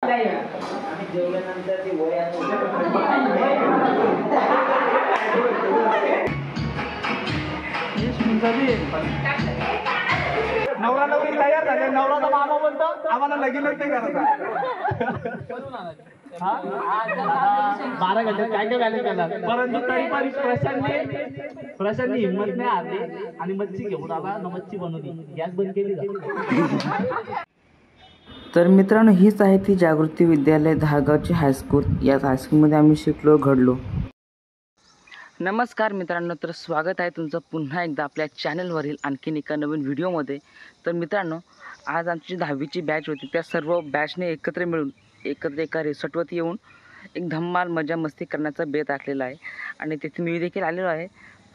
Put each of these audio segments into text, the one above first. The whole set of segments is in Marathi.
जेवल्यानंतर ती वया नवरा नवरी तयार झाले. नवरा मामा बोलतो आम्हाला लगीनच नाही करायचं. 12 घंटे काय काय मॅनेज करणार. परंतु तरी पण प्रशांतनी हिंमत नाही आली आणि मच्छी घेऊन आला. मच्छी बनवली, गॅस बंद केली. तर मित्रांनो, हीच आहे ती जागृती विद्यालय धारगावची हायस्कूल. या हायस्कूलमध्ये आम्ही शिकलो, घडलो. नमस्कार मित्रांनो, तर स्वागत आहे तुमचं पुन्हा एकदा आपल्या चॅनलवरील आणखीन एका नवीन व्हिडिओमध्ये. तर मित्रांनो, आज आमची 10वीची बॅच होती. त्या सर्व बॅचने एकत्र मिळून एका रिसॉर्टवरती येऊन एक धम्माल मजा मस्ती करण्याचा बेत आखलेला आहे. आणि तिथे मी देखील आलेलो आहे.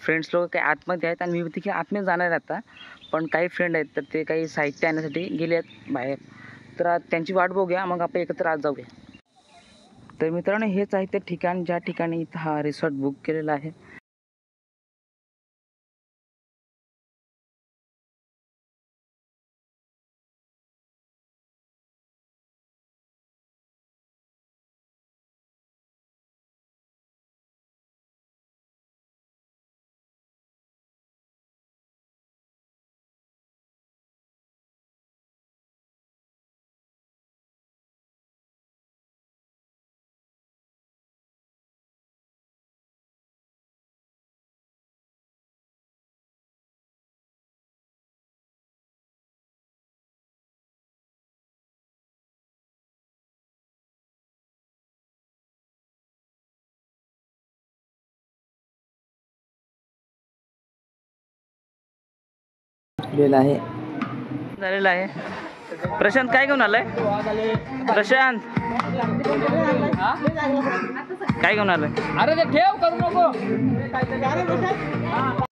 फ्रेंड्स लोक काही आतमध्ये आहेत आणि मी देखील आतमध्ये जाणार आहे आता. पण काही फ्रेंड आहेत तर ते काही साहित्य आणण्यासाठी गेले आहेत बाहेर. तर त्यांची वाट बघूया, मग आपण एकत्र आज जाऊया. तर मित्रांनो, हेच आहे ते ठिकाण ज्या ठिकाणी इथं हा रिसॉर्ट बुक केलेला आहे. आहे झालेला आहे. प्रशांत काय घेऊन आलाय? प्रशांत काय घेऊन आलाय? अरे ते ठेव, करू नको.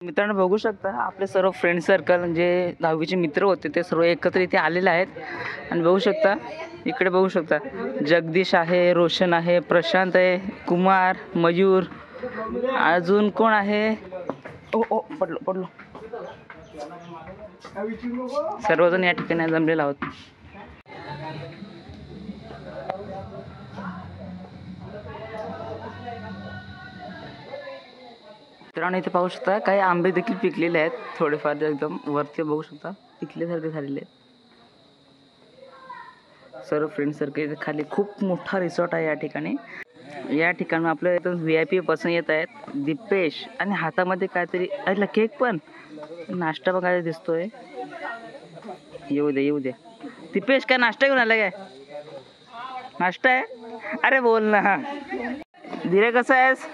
मित्रांनो, बघू शकता आपले सर्व फ्रेंड सर्कल जे 10वीचे मित्र होते ते सर्व एकत्र इथे आलेले आहेत. आणि बघू शकता, इकडे बघू शकता जगदीश आहे, रोशन आहे, प्रशांत आहे, कुमार, मयूर, अजून कोण आहे? ओ पडलो. सर्वजण या ठिकाणी जमलेले आहोत. मित्रांनो, इथे पाहू शकता काही आंबे देखील पिकलेले आहेत. थोडेफार एकदम वरती बघू शकता पिकल्यासारखे झालेले आहेत. सर्व फ्रेंड सर्कल खाली खूप मोठा रिसॉर्ट आहे या ठिकाणी. या ठिकाणी आपल्या इथून VIP पासून येत आहेत. दीपेश आणि हातामध्ये काहीतरी ऐकला केक पण नाश्ता बघायला दिसतोय. येऊ दे. दीपेश काय नाश्ता घेऊन आला? काय नाश्ता आहे? अरे बोल ना. धीरे कसा आहेस?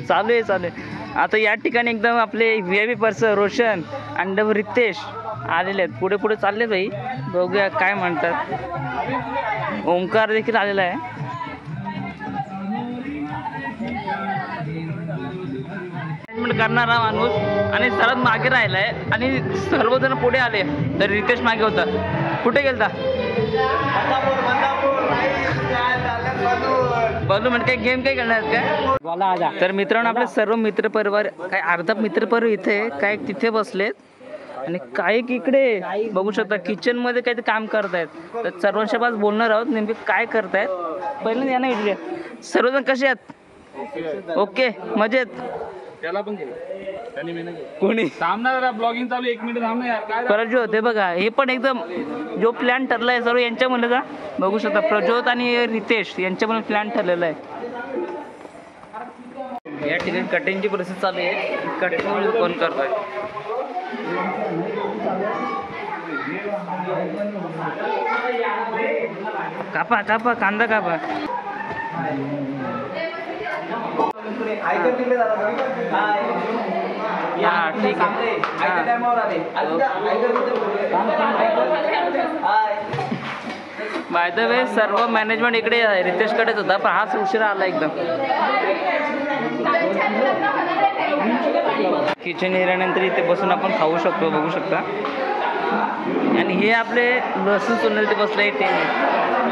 चालू आहे. आता या ठिकाणी एकदम आपले VIP पर्सन रोशन आणि रितेश आलेले आहेत. पुढे चालले बाई. बघूया काय म्हणतात. ओंकार देखील आलेला आहे. करणारा माणूस आणि सर्वात मागे राहिलाय आणि सर्वजण पुढे आले. तर रितेश मागे होता. कुठे गेलता? बलू म्हणजे काय गेम काय खेळणार काय? तर मित्रांनो, आपले सर्व मित्रपरिवार काय अर्धा मित्रपरिवार इथे काय तिथे बसलेत आणि काही इकडे बघू शकता किचन मध्ये काही काम करतायत. तर सर्वांच्या पास बोलणार आहोत नेमके काय करतायत. पहिल्यांदा यांना इकडे सर्वजण कसे आहेत? ओके, मजेत. त्याला पण कोणी थांबणार? ब्लॉगिंग चालू, 1 मिनिट थांब ना यार. काय प्रज्योत हे बघा, हे पण एकदम जो प्लॅन ठरलाय सर्व यांच्या मुलं का बघू शकता. प्रज्योत आणि रितेश यांच्या मुलं प्लॅन ठरलेला आहे. या ठिकाणी कटिंगची प्रोसेस चालू आहे. कटिंग कोण करतोय? कापा कांदा कापा. ठीक आहे. बाय द वे सर्व मॅनेजमेंट इकडे रितेशकडेच होता, पण हाच उशिरा आला एकदम. किचन एरियानंतर इथे बसून आपण खाऊ शकतो, बघू शकता. आणि हे आपले लसूण सोलण्यासाठी बसले ते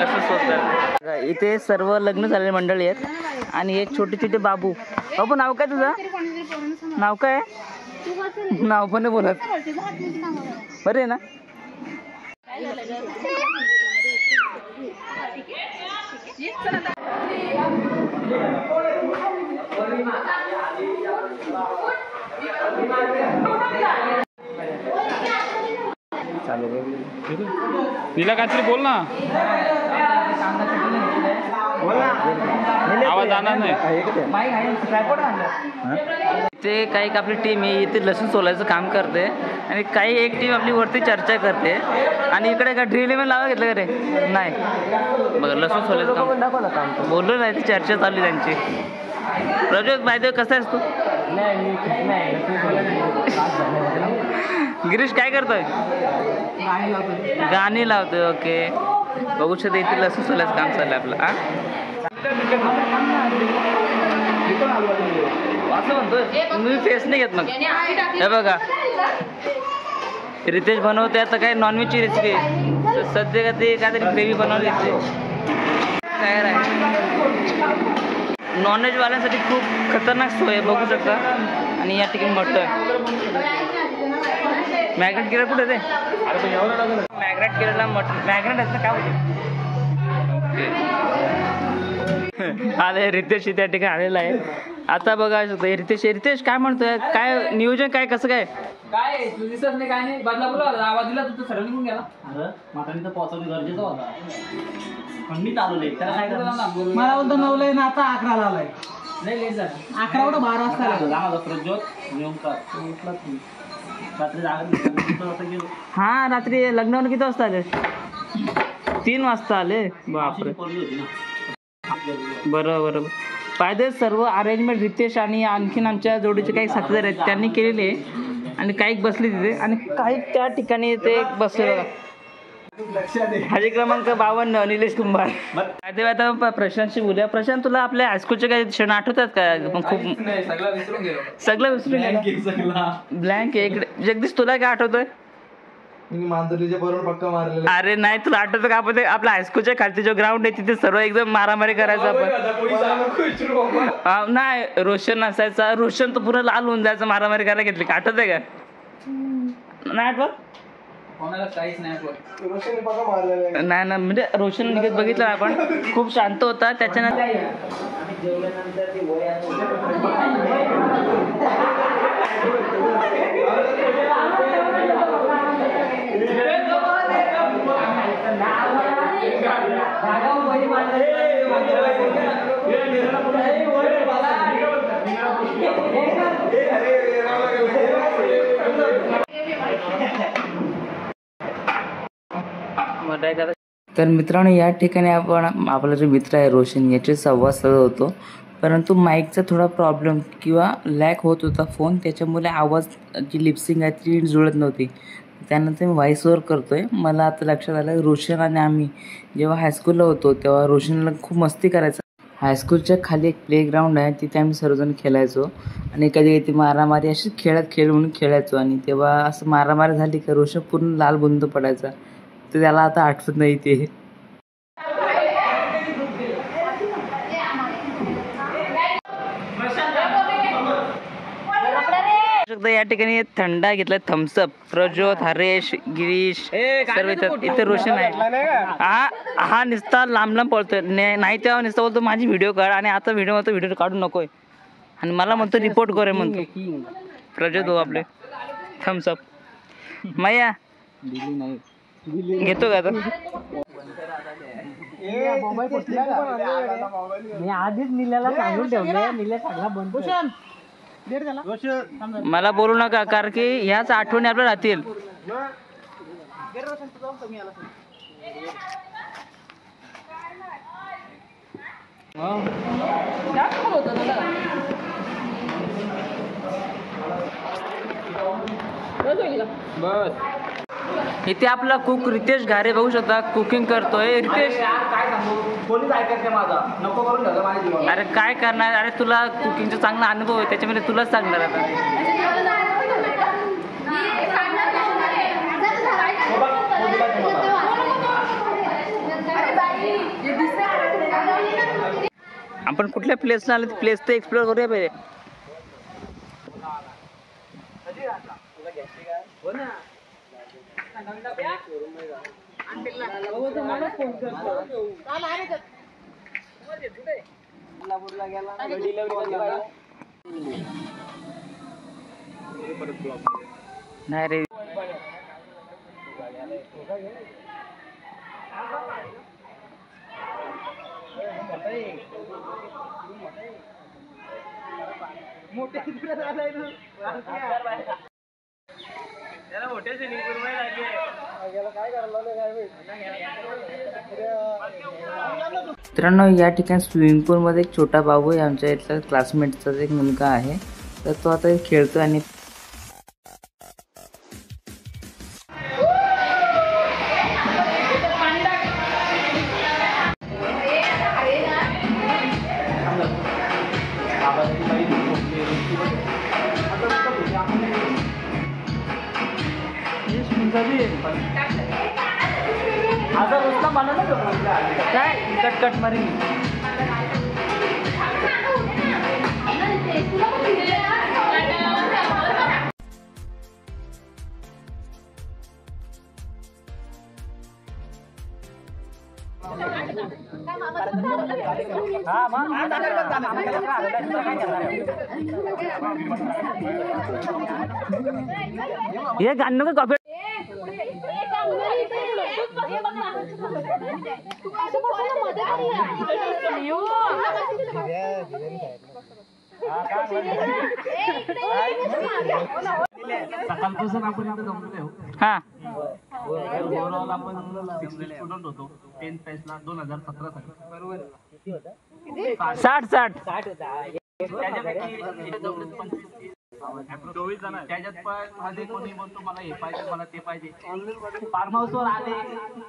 लसूण सोलतात. इथे सर्व लग्न झालेले मंडळी आहेत आणि हे छोटे छोटे बाबू. बाबू नाव काय तुझं? नाव काय? नाव पण नाही बोलत. बरे ना? तिला काहीतरी बोल ना, आवाज जाणार नाही. ते काही आपली टीम आहे इथे लसूण सोलायचं काम करते आणि काही एक टीम आपली वरती चर्चा करते आणि इकडे का ड्रिल पण लावा घेतलं का रे? नाही बघा लसूण सोलायचं काम बोललो नाही, ती चर्चा चालली त्यांची. प्रज्योत माहिती कसं आहेस तू? गिरीश काय करतोय? गाणी लावतोय. ओके, बघू शकता इथे लसूण सोलायचं काम चाललंय आपलं. असं म्हणतोय मी फेस नाही घेत. मग हे बघा रितेश बनवते आता काय नॉनव्हेजची रेसिपी. सध्या का ते काहीतरी ग्रेव्ही बनवली तयार आहे. नॉनव्हेजवाल्यांसाठी खूप खतरनाक सोय आहे, बघू शकता. आणि या ठिकाणी मटण मॅग्नेट केलं कुठे ते? मॅग्नेट केलेला मटण मॅग्नेट असं काय होतं? आले रितेश त्या ठिकाणी आलेला आहे. आता बघा रितेश काय म्हणतोय? काय नियोजन काय कसं काय? काय तू दिसत नाही काय नाही बदलापूर आवाज दिला तू सरळ निघून गेला. अरे मटण तर पोहोचवणे गरजेचं होता पण मी चालवले. त्याला काय करणार? मला बोलतो 9 ला आता 11 ला आलाय. नाही लेट झाला 11 कुठं 12 वाजता आला. प्रज्योत नेमका रात्री जागा हा रात्री लग्नावर किती वाजता आले? 3 वाजता आले. बापरे. बरोबर. पाहिजे सर्व अरेंजमेंट रितेश आणि आणखीन आमच्या जोडीचे काही साथीदार आहेत त्यांनी केलेले आहे आणि काही बसले तिथे आणि काही त्या ठिकाणी ते बसले. बघा हाजी क्रमांक 52 निलेश कुंभार. आता प्रशांतशी बोलूया. प्रशांत तुला आपल्या हायस्कूलचे काही क्षण आठवतात का? खूप सगळं विसरून गेलो. ब्लँक आहे इकडे. जगदीश तुला काय आठवतोय? मांजरीच्या बरोबर पक्का मारलेला. अरे नाही तुला आठवतं का आपण आपल्या हायस्कूलच्या खालती जो ग्राउंड आहे तिथे सर्व एकदम मारामारी करायचं आपण. नाही रोशन असायचा. रोशन तर पुन्हा लाल होऊन जायचं मारामारी करायला घेतली. आठवत आहे का? नाही आठवत? नाही ना म्हणजे रोशन निघत बघितलं आपण खूप शांत होता. त्याच्यानंतर तर मित्रांनो या ठिकाणी आपण आपला जो मित्र आहे रोशन याचे संवाद साधत होतो, परंतु माईकचा थोडा प्रॉब्लेम किंवा लॅक होत होता फोन, त्याच्यामुळे आवाज जी लिपसिंग आहे ती जुळत नव्हती. त्यानंतर मी व्हॉइस ओव्हर करतोय. मला आता लक्षात आलं रोशन आणि आम्ही जेव्हा हायस्कूलला होतो तेव्हा रोशनला खूप मस्ती करायचा. हायस्कूलच्या खाली एक प्लेग्राऊंड आहे तिथे आम्ही सर्वजण खेळायचो आणि कधी कधी मारामारी अशी खेळ म्हणून खेळायचो आणि तेव्हा असं मारामारी झाली की रोशन पूर्ण लाल बुंद पडायचा. तर त्याला आता आठवत नाही ते. या ठिकाणी थंडा घेतलाय थम्सअप. प्रज्योत, हरेश, गिरीश सर्व इथे रोशन आहे. हा नुसता लांब पळतोय. नाही तेव्हा नुसता बोलतो माझी व्हिडिओ काढ आणि आता व्हिडिओ काढू नकोय आणि मला म्हणतो रिपोर्ट करे म्हणतो. प्रज्योत भाऊ आपले थम्सअप मैया घेतो का आता? मी आधीच निल्याला सांगून ठेवले. निल्या सांगला बंद. मला बोलू नका कारण की ह्याच आठवणी आपल्या राहतील. इथे आपला कुक रितेश घारे बघू शकता कुकिंग करतोय. रितेश काय सांगू, कोणीच ऐकत नाही माझा. नको करून ठेवलं माझ्या जीवाला. अरे काय करणार? अरे तुला कुकिंगचा चांगला अनुभव आहे त्याच्यामध्ये तुलाच सांगणार आता. आपण कुठल्या प्लेसला आलो प्लेस तर एक्सप्लोर करूया पहिले. नाही रे मित्रांनो या ठिकाणी स्विमिंग पूलमध्ये एक छोटा बाबू आहे आमच्या इथला क्लासमेटचा एक मुलगा आहे. तर तो आता खेळतोय आणि आता रस्ता मला काय कट मारी हे गाणं का कॉपी सकाळपासून आपण आता जमलो. हा ओव्हरऑल आपण 60 स्टुडंट होतो 10th बॅचला 2017 साली. बरोबर 60 त्याच्यापैकी त्याच्यात पण मध्ये कोणी म्हणतो मला हे पाहिजे मला ते पाहिजे. फार्म हाऊस वर आले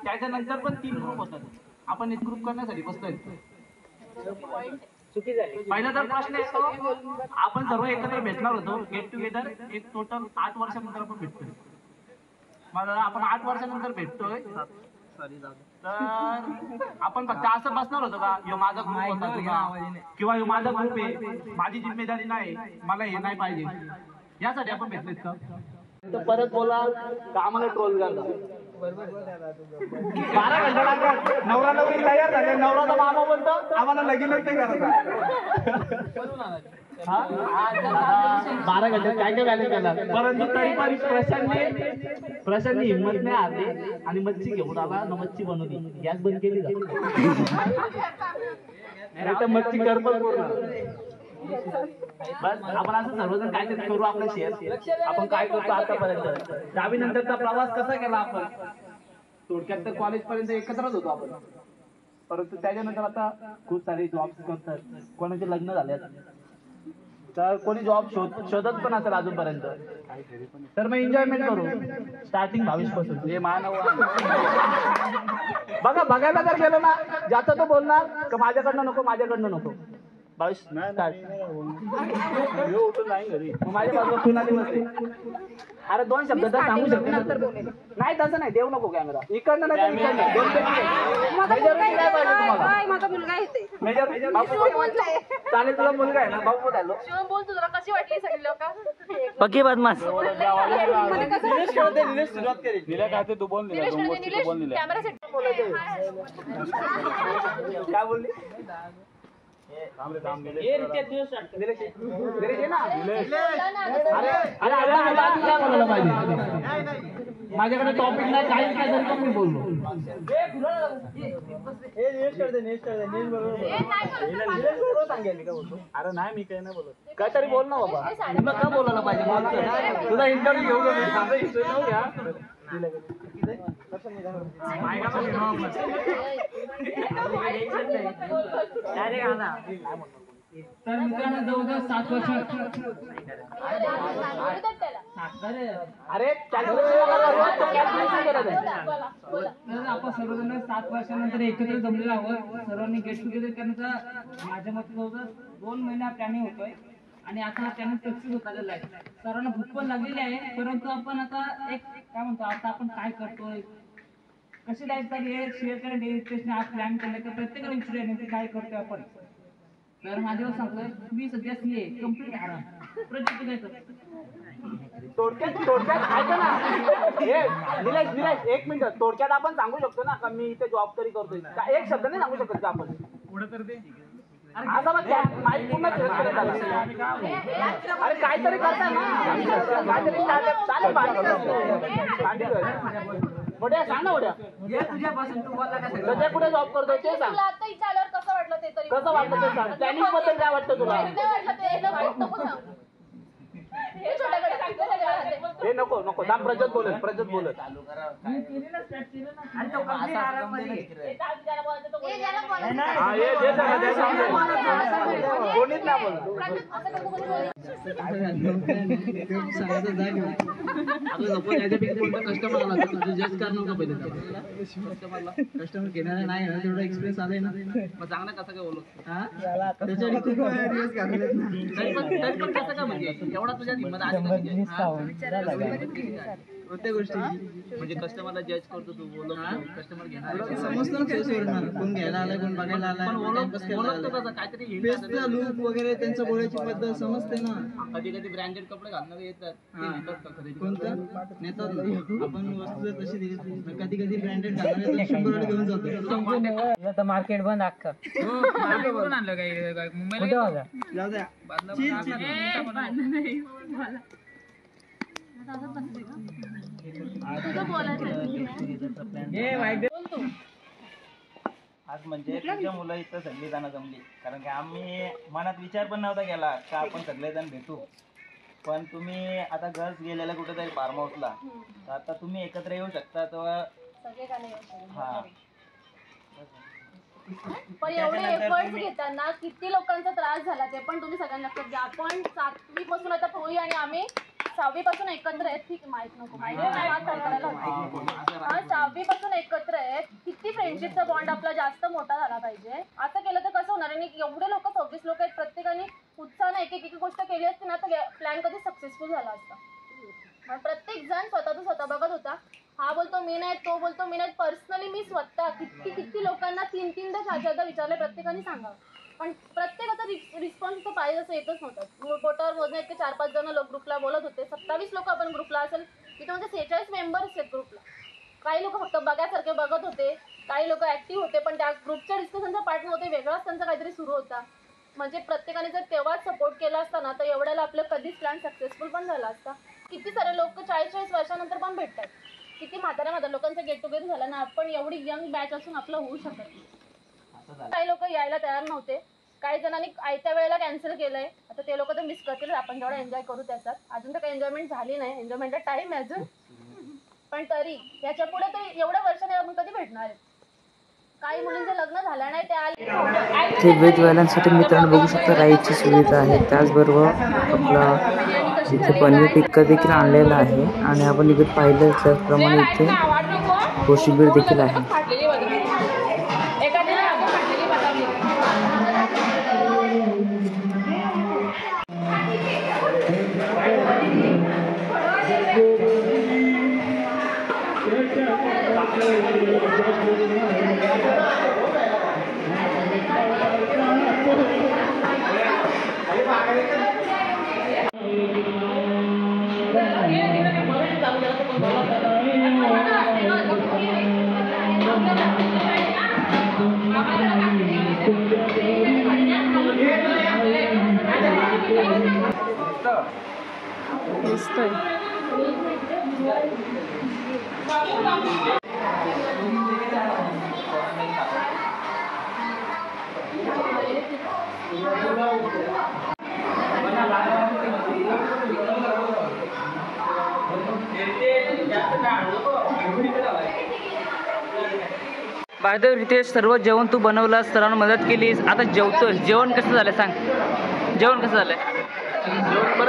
त्याच्यानंतर पण 3 ग्रुप होतात. आपण एक ग्रुप करण्यासाठी बसतोय. पहिला तर प्रश्न येतो आपण सर्व एकत्र भेटणार होतो गेट टुगेदर एक टोटल 8 वर्षानंतर आपण भेटतोय. मला आपण 8 वर्षानंतर भेटतोय तर आपण फक्त असं बसणार होतो का ह्यो माझा ग्रुप होता तुझा किंवा ह्यो माझा ग्रुप आहे माझी जिम्मेदारी नाही मला हे नाही पाहिजे यासाठी आपण भेटलेत का. तर परत बोला का आम्हाला ट्रोल करता. 12 घंटा लागतात नवरा नवरी तयार झाले नवराचा मामा बोलतो आम्हाला लगीनच नाही करायचा. 12 घंटे काय काय व्हॅल्यू केला परंतु तरी पण प्रशांतने हिंमत नाही आली आणि मच्छी घेऊन आला न मच्छी बनवली. गॅस बंद केली का मच्छी कर पण पूर्ण. बस आपण असं सर्वजण काहीतरी करू आपलं शेअर. आपण काय करतो आतापर्यंत 10वी नंतरचा प्रवास कसा केला आपण थोडक्यात तर कॉलेज पर्यंत एकत्रच होतो आपण. परंतु त्याच्यानंतर आता खूप सारे जॉब्स करतात कोणाचे लग्न झाले तर कोणी जॉब शोधत पण असेल अजूनपर्यंत तर मग एन्जॉयमेंट करू स्टार्टिंग 22 पासून. हे मानव बघा बघायला जर गेलो ना ज्याचा तो बोलणार का माझ्याकडनं नको 22 माझ्या बाजूला सुनाली बसते. अरे 2 शब्द तर सांगू शकते नाही तसं नाही देऊ नको कॅमेरा इकडनं नाही चालेल तुला मुलगा आहे ना भाऊ बोलायलो बोलतो तुला कशी वाटली सगळी लोक पक्की बदमाश सुरुवात करेल दिल्या काय ते तू बोल दिल्या दोन गोष्टी तू बोल दिल्या. कॅमेरा सेट काय बोलली माझ्याकडे टॉपिक नाही काही काय तरी पण मी बोललो. अरे नाही मी काही नाही बोलत काहीतरी बोल ना बाबा तुला का बोलायला पाहिजे तुझा इंटरव्ह्यू घेऊ घ्या. तर मित्रांनो जवळजवळ 7 वर्ष अरे आपण सर्वजण 7 वर्षानंतर एकत्र जमलेलो आहोत. सर्वांनी गेट टुगेदर करण्याचा माझ्या मते जवळजवळ 2 महिना प्लॅनिंग होतोय आणि आता प्लॅनिंग सक्सेस होत आलेला आहे. सर्वांना भूक पण लागलेली आहे परंतु आपण आता एक काय म्हणतो आता आपण काय करतोय कशी लाईफ चालली हे शेअर करणं डेली हा प्लॅन केलं तर प्रत्येकाला विचारूया नेमकं काय करतोय आपण. तर माझ्यावर सांगतोय मी सध्या सीए कंप्लीट आराम प्रोजेक्ट काय करतो थोडक्यात ऐका ना निलेश एक मिनिट थोडक्यात आपण सांगू शकतो ना का मी इथे जॉब तरी करतोय का एक शब्द नाही सांगू शकत का आपण असं मग माहिती पूर्ण अरे काहीतरी करता ना काहीतरी मोठ्या सांग ना मोठ्या तुझ्यापासून तू बोलला का सध्या कुठे जॉब करतोय ते सांग तुला आता इथे आल्यावर कसं वाटलं ते तरी कसं वाटतं ते सांग प्लॅनिंग बद्दल काय वाटतं तुला नाही वाटलं ते नको सांग. हे छोट्याकडे सांगते सगळ्या हाते. हे नको दाम प्रजत बोलत हे ज्याला बोलायचं हा हे जे कोणीच नाही बोलत असं कसं कोणी बोलत? कस्टमर आला जस्ट करणं का पहिले कस्टमर घेणारा नाही ना तेवढा एक्सपिरियन्स आलाय ना मग चांगला कसं काय बोलत पण कसं काय म्हणजे एवढा तुझ्या हिंमत आली प्रत्येक गोष्टी म्हणजे कस्टमरला जज करतो तू बोलत कस्टमर घेणार समजतं ना कोण घ्यायला आलाय कोण बघायला आलाय बोलतो कसं काहीतरी लुक वगैरे त्यांचं बोलायची पद्धत समजते ना कधी कधी ब्रँडेड कपडे घालणारे येतात कोणतं नेतात आपण वस्तू तशी दिली कधी कधी ब्रँडेड घालणारे 100 घेऊन जातो मार्केट बंद अख्खा आणलं काही मुंबईला जाऊ द्या आज म्हणजे तुझ्या मुलं इथं सगळी जण जमली कारण की आम्ही मनात विचार पण नव्हता केला का आपण सगळेजण भेटू पण तुम्ही आता गर्ल्स गेलेला कुठेतरी फार्म हाऊसला तर आता तुम्ही एकत्र येऊ शकता तेव्हा हा पण एवढे एफर्ट्स घेताना किती लोकांचा त्रास झाला ते पण तुम्ही सगळ्यांना लक्षात घ्या. आपण 7वी पासून आता पोळी आणि आम्ही 6वी पासून एकत्र आहेत. ठीक माहित नको माहिती 6वी पासून एकत्र आहेत. किती फ्रेंडशिपचा बॉन्ड आपला जास्त मोठा झाला पाहिजे. असं केलं तर कसं होणार आणि एवढे लोक 26 लोक आहेत प्रत्येकाने उत्साहाने एक गोष्ट केली असती ना तर प्लॅन कधी सक्सेसफुल झाला असता. प्रत्येक जण स्वतः बघत होता. हा बोलतो मी नाही तो बोलतो मी नाही. पर्सनली मी स्वतः किती लोकांना 3-3दा 4-4दा विचारले प्रत्येकाने सांगा पण प्रत्येकाचा रिस्पॉन्स तर पाहिजे असं येतच नव्हतं. बोटावर मोजणे इतके 4-5 जण लोक ग्रुपला बोलत होते. 27 लोक आपण ग्रुपला असेल तिथे म्हणजे 46 मेंबर्स आहेत ग्रुपला. काही लोक फक्त बघायसारखे बघत होते काही लोक ऍक्टिव्ह होते पण त्या ग्रुपच्या डिस्कशनचा पार्ट नव्हते वेगळाच त्यांचा काहीतरी सुरू होता. म्हणजे प्रत्येकाने जर तेव्हाच सपोर्ट केला असता ना तर एवढ्याला आपलं कधीच प्लॅन सक्सेसफुल पण झाला असता. किती सारे लोक 40-40 वर्षानंतर पण भेटतात. किती म्हाताऱ्या लोकांचं गेट टुगेदर झालं ना आपण एवढी यंग बॅच असून आपलं होऊ शकत. काही लोक यायला तयार नव्हते. काही जणांनी आयत्या वेळेला कॅन्सल केलंय. आता ते लोक तर मिस करतील आपण जेवढा एन्जॉय करू त्याच्यात. अजून तर काही एन्जॉयमेंट झाली नाही. एन्जॉयमेंटचा टाइम आहे अजून पण तरी याच्या पुढे तर एवढ्या वर्षाने आपण कधी भेटणार आहे. काही मुलींचं लग्न झालं नाही ते आले ते वेजवाल्यांसाठी मित्रांनो बघू शकता राईची सुविधा आहे. त्याचबरोबर आपला इथे पनीर टिक्का देखील आणलेला आहे आणि आपण इथे पाहिलं त्याचप्रमाणे इथे कोशिंबीर देखील आहे. बाय द वे रितेश सर्व जेवण तू बनवलं सर्वांना मदत केलीस आता जेवतोय. जेवण कसं झालं सांग. जेवण कसं झालंय. जेवण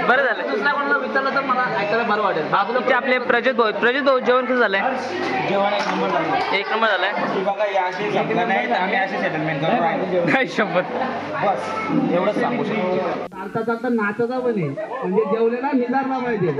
बरं झालं. दुसऱ्या कोणाला विचारलं तर मला ऐकायला बरं वाटेल. बाजूला आपले प्रजत भाऊ जेवण कसं झालंय. जेवण एक नंबर झालं. बघा या असे संपला नाही तर आम्ही असे सेटलमेंट करू काय शपथ बस एवढंच सांगू शकतो. चालता नाचता पण आहे म्हणजे जेवलेला निदारला पाहिजे.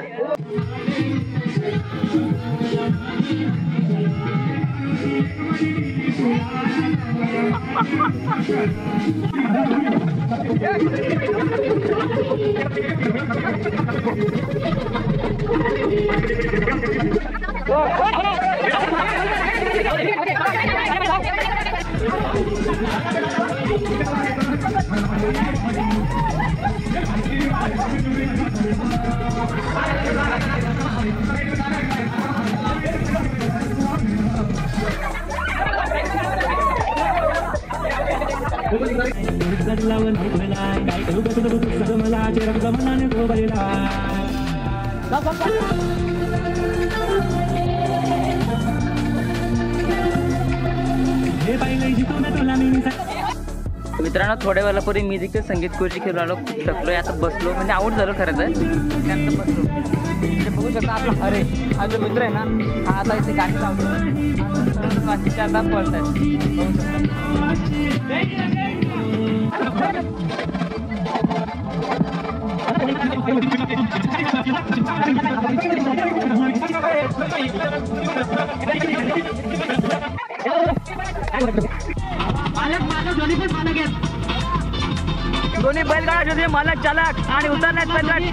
मित्रांनो, थोड्या वेळापूर्वी मी देखील संगीत खुर्ची खेळून आलो. खूप थकलोय, आता बसलो, म्हणजे आऊट झालो खरं तर. त्यानंतर बसलो. इथे बघू शकता आपला अरे हा जो मित्र आहे ना, हा आता इथे गाडी लावतो. आता पळत आहेत. दोन्ही बैलगाडा शोधले मालक चालक आणि उतरण्यात बैलगाडी.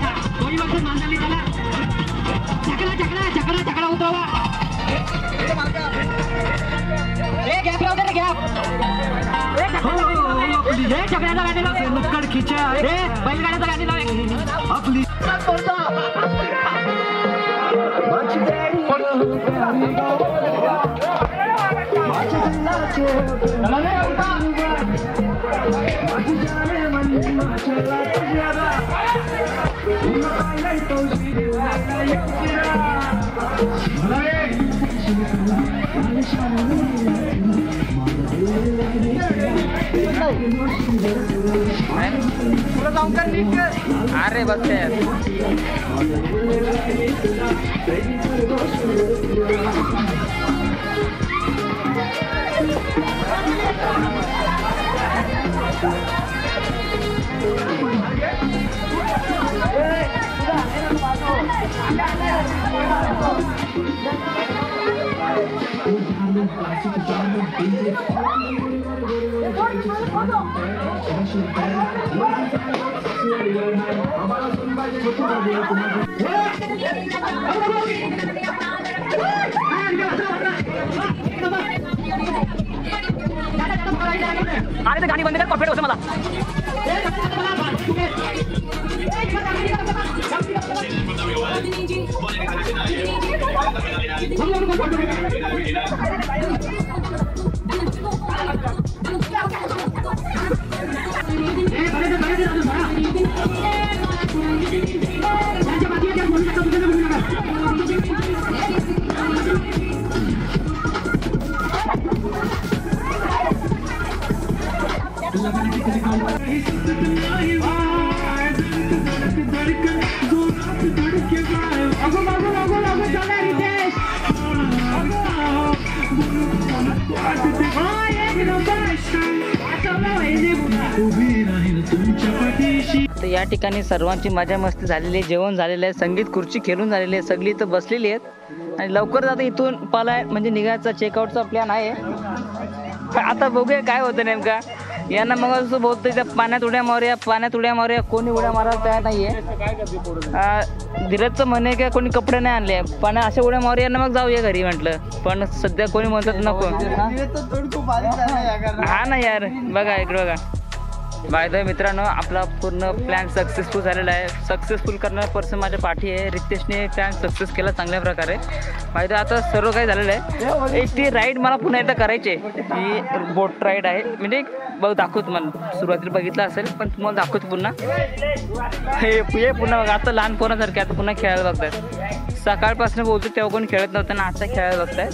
अरे बघते अरे गाणी बंद कर, कॉपरेट होतं मला. तर या ठिकाणी सर्वांची मजा मस्ती झालेली आहे, जेवण झालेलं आहे, संगीत खुर्ची खेळून झालेली आहे, सगळी इथं बसलेली आहेत आणि लवकर आता इथून पालाय म्हणजे निघायचा चेकआउटचा प्लॅन आहे. आता बघूया काय होतं नेमका. यांना मग असं बोलतोय त्या पाण्यात उड्या मारूया, कोणी उड्या मारायला तयार नाहीये. धीरजचं म्हणे की कोणी कपडे नाही आणले, पण अशा उड्या मारूया ना मग जाऊया घरी म्हटलं. पण सध्या कोणी म्हणतात नको. हा ना यार, बघा इकडे बघा. बाय द वे मित्रांनो, आपला पूर्ण प्लॅन सक्सेसफुल झालेला आहे. सक्सेसफुल करणारा पर्सन माझ्या पाठी आहे. रितेशने प्लॅन सक्सेस केला चांगल्या प्रकारे. बाय द वे आता सर्व काही झालेलं आहे. एक ती राईड मला पुन्हा एकदा करायची आहे. ती बोट राईड आहे, म्हणजे बघ दाखवतो तुम्हाला. सुरुवातीला बघितलं असेल पण तुम्हाला दाखवतो पुन्हा. हे पुन्हा बघा, आता लहान पोरांसारखे आता पुन्हा खेळायला बघतायत. सकाळपासून बोलतो तेव्हा कोणी खेळत नव्हतं ना, आता खेळायला बघतायत.